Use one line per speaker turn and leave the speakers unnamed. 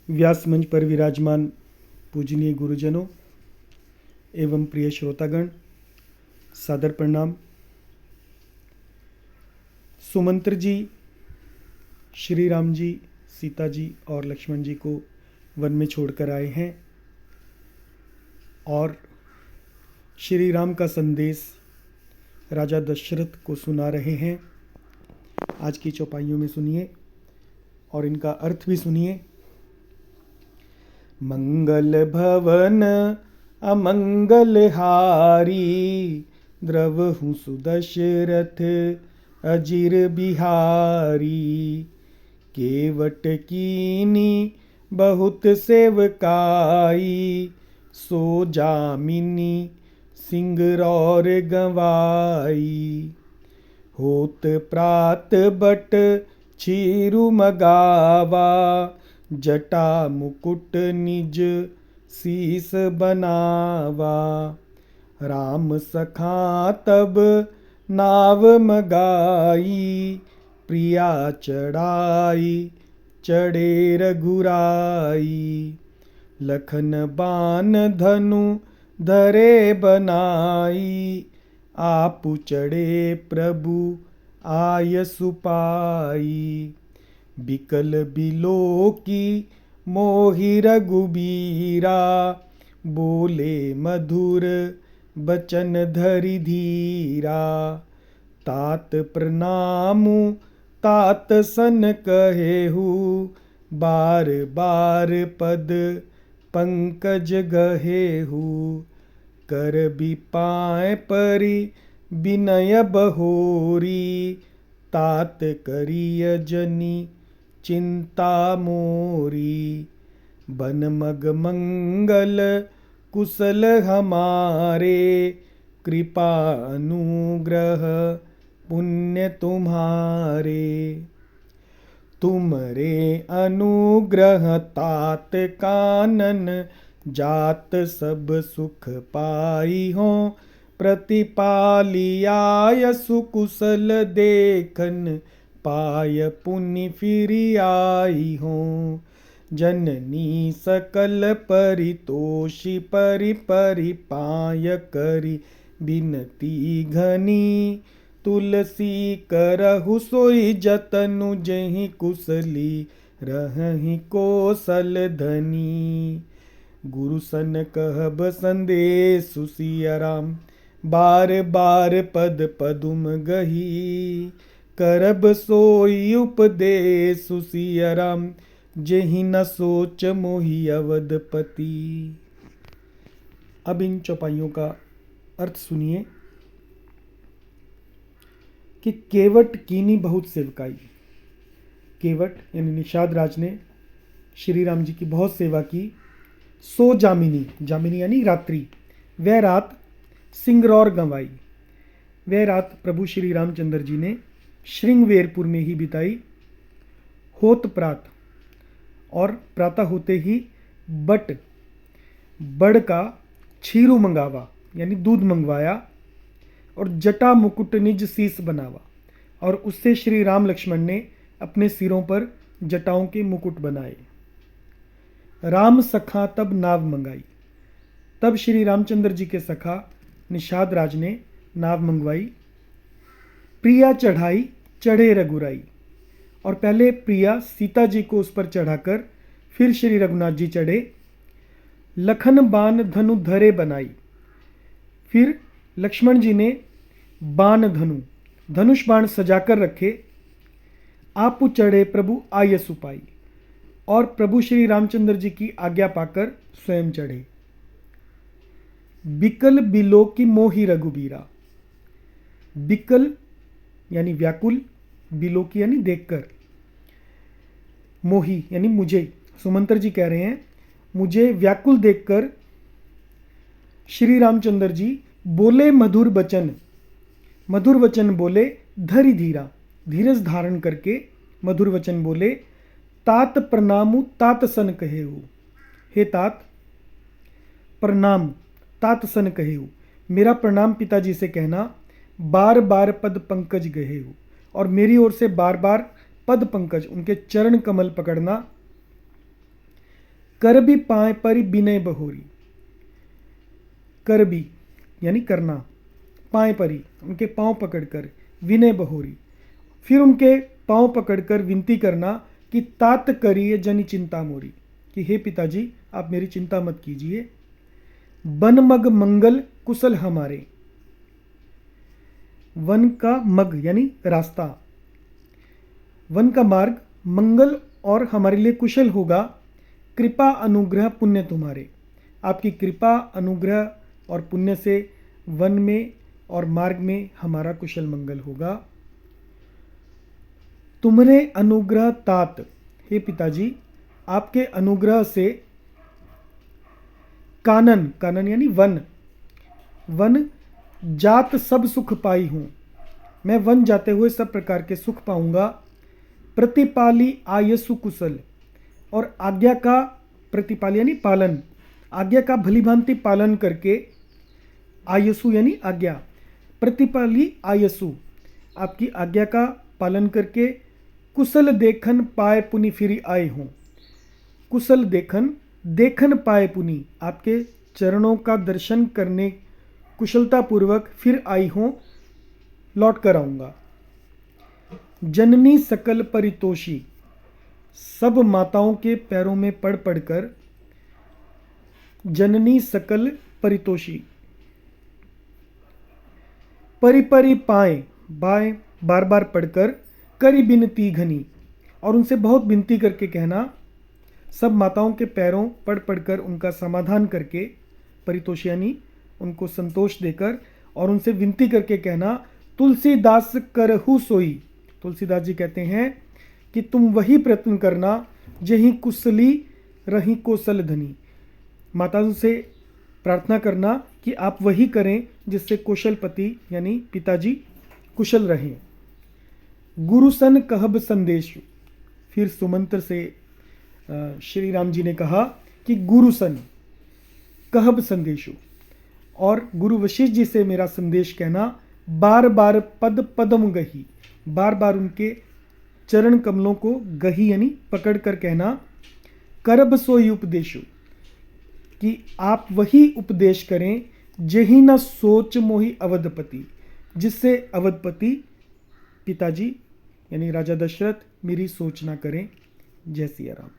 व्यास मंच पर विराजमान पूजनीय गुरुजनों एवं प्रिय श्रोतागण, सादर प्रणाम। सुमंत्र जी श्री राम जी, सीता जी और लक्ष्मण जी को वन में छोड़कर आए हैं और श्री राम का संदेश राजा दशरथ को सुना रहे हैं। आज की चौपाइयों में सुनिए और इनका अर्थ भी सुनिए। मंगल भवन अमंगल हारी, द्रवहु सुदशरथ अजिर बिहारी। केवट कीनी बहुत सेवकाई, सो जामिनी सिंगरौर गवाई। होत प्रात बट छीरु मगावा, जटा मुकुट निज शीस बनावा। राम सखा तब नाव मगाई, प्रिया चढ़ाई चढ़े रघुराई। लखन बान धनु धरे बनाई, आपु चढ़े प्रभु आय सुपाई। बिकल बिलोकी मोहि रघुबीरा, बोले मधुर बचन धरि धीरा। तात प्रणामु तात सन कहेहु, बार बार पद पंकज गहेहु। कर बिपाय परि विनय बहोरी, तात करिय जनि चिंता मोरी। बन मग मंगल कुशल हमारे, कृपा अनुग्रह पुण्य तुम्हारे। तुमरे अनुग्रह तात कानन, जात सब सुख पाई हो। प्रतिपालियाय सुकुशल देखन, पाय पुनि फिरि आई हो। जननी सकल परितोषी, परि परि पाय करी बिनती घनी। तुलसी करहु सोई जतनु, जहि कुशली रहहि कोसल धनी। गुरु सन कहब संदेशु सिया राम, बार बार पद पदुम गही। करब सोई उपदेशु सिया राम, जेहि न सोच मोहि अवधपति। अब इन चौपाइयों का अर्थ सुनिए कि केवट कीनी बहुत सेवकाई। केवट यानी निषाद राज ने श्री राम जी की बहुत सेवा की। सो जामिनी, जामिनी यानी रात्रि, वह रात सिंगरौर गंवाई। वह रात प्रभु श्री रामचंद्र जी ने श्रृंगवेरपुर में ही बिताई। होत प्रात, और प्रातः होते ही बट, बड़ का छीरू मंगावा यानी दूध मंगवाया। और जटा मुकुट निज शीस बनावा, और उससे श्री राम लक्ष्मण ने अपने सिरों पर जटाओं के मुकुट बनाए। राम सखा तब नाव मंगाई, तब श्री रामचंद्र जी के सखा निषाद राज ने नाव मंगवाई। प्रिया चढ़ाई चढ़े रघुराई, और पहले प्रिया सीता जी को उस पर चढ़ाकर फिर श्री रघुनाथ जी चढ़े। लखन बान धनु धरे बनाई, फिर लक्ष्मण जी ने बाण धनु धनुष बाण सजाकर रखे। आपु चढ़े प्रभु आयसु पाई, और प्रभु श्री रामचंद्र जी की आज्ञा पाकर स्वयं चढ़े। बिकल बिलो की मोहि रघुबीरा, बिकल यानी व्याकुल, बिलो की यानी देखकर, मोही यानी मुझे। सुमंत्र जी कह रहे हैं, मुझे व्याकुल देखकर श्री रामचंद्र जी बोले मधुर वचन, मधुर वचन बोले। धरि धीरा, धीरज धारण करके मधुर वचन बोले। तात प्रणामु तात सन कहेहु, हे तात प्रणाम तात सन कहेहु, मेरा प्रणाम पिताजी से कहना। बार बार पद पंकज गहेहु, और मेरी ओर से बार बार पद पंकज उनके चरण कमल पकड़ना। कर भी पाए परि बिनय बहोरी। कर भी यानी करना, पाए परी उनके पांव पकड़कर, विनय बहोरी फिर उनके पांव पकड़कर विनती करना कि तात करिए जनि चिंता मोरी, कि हे पिताजी आप मेरी चिंता मत कीजिए। वन मग मंगल कुशल हमारे, वन का मग यानी रास्ता, वन का मार्ग मंगल और हमारे लिए कुशल होगा। कृपा अनुग्रह पुण्य तुम्हारे, आपकी कृपा अनुग्रह और पुण्य से वन में और मार्ग में हमारा कुशल मंगल होगा। तुम्हारे अनुग्रह तात, हे पिताजी आपके अनुग्रह से कानन, कानन यानी वन, वन जात सब सुख पाई हूं, मैं वन जाते हुए सब प्रकार के सुख पाऊंगा। प्रतिपाली आयसु कुशल, और आज्ञा का प्रतिपाल यानी पालन, आज्ञा का भली भांति पालन करके, आयसु यानी आज्ञा, प्रतिपाली आयसु आपकी आज्ञा का पालन करके, कुशल देखन पाए पुनि फिर आए हों। कुशल देखन, देखन पाए पुनि आपके चरणों का दर्शन करने कुशलता पूर्वक फिर आई हों, लौट कर आऊंगा। जननी सकल परितोषी, सब माताओं के पैरों में पड़ पड़कर, जननी सकल परितोषी, परि परि पाए बाय बार बार पढ़कर, करी बिनती घनी और उनसे बहुत विनती करके कहना, सब माताओं के पैरों पढ़ पढ़कर उनका समाधान करके, परितोष यानी उनको संतोष देकर, और उनसे विनती करके कहना, तुलसीदास करहु सोई, तुलसीदास जी कहते हैं कि तुम वही प्रयत्न करना जही कुशली रही कौशल धनी, माताओं से प्रार्थना करना कि आप वही करें जिससे कौशलपति यानी पिताजी कुशल रहें। गुरु सन कहब संदेश, फिर सुमंत्र से श्री राम जी ने कहा कि गुरु सन कहब संदेशु, और गुरु वशिष्ठ जी से मेरा संदेश कहना, बार बार पद पदम गही, बार बार उनके चरण कमलों को गही यानी पकड़ कर कहना, करब सोई उपदेशु, कि आप वही उपदेश करें जही न सोच मोहि अवधपति, जिससे अवधपति पिताजी यानी राजा दशरथ मेरी सोच ना करें। जय सिया राम।